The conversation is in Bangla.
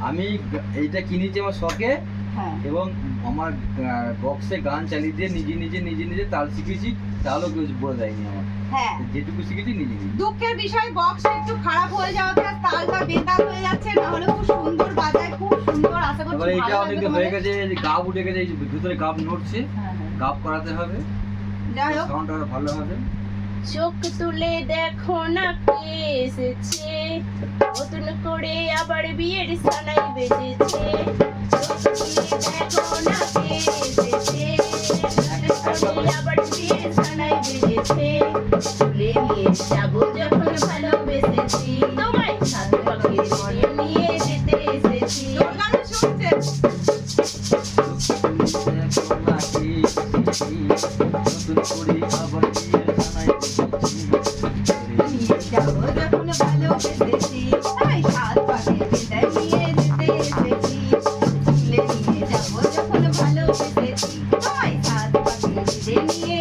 আমি এইটা কিনেছি আমার শখে, এবং আমার বক্সে গান চালিয়ে দিয়ে নিজে তাল শিখেছি, তালও কেউ বলে দেয়নি আমার। হ্যাঁ, যেটুকু শিখেছি নিজে। দুঃখের বিষয় বক্স একটু খারাপ হয়ে যাওয়াতে তালটা বেতাল হয়ে যাচ্ছে, না হলে খুব সুন্দর বাজায়, খুব সুন্দর। আশা করছি এবারে এইটা অনেকদিন হয়ে গেছে, গাব উঠে গেছে, এই ভিতরে গাব নড়ছে, গাব করাতে হবে, যাই হোক সাউন্ডটা আরো ভালো হবে। চোখ তুলে দেখো না কে এসেছে, নতুন করে আবার বিয়ের সানাই বেজেছে। চোখ তুলে দেখো না কে এসেছে, নতুন করে আবার বিয়ের সানাই বেজেছে। তুলে নিয়ে যাবো যখন ভালোবেসেছি, তোমায় সাত পাখির মনে নিয়ে যেতে এসেছি। তোর গান শুনছে নিয়ে যাবো যখন ভালোবেসেছি, তাই সাত পাখি বিদায় নিয়ে যেতে এসেছি। তুলে নিয়ে যাবো যখন ভালোবেসেছি, তাই সাত পাখি বিদায় নিয়ে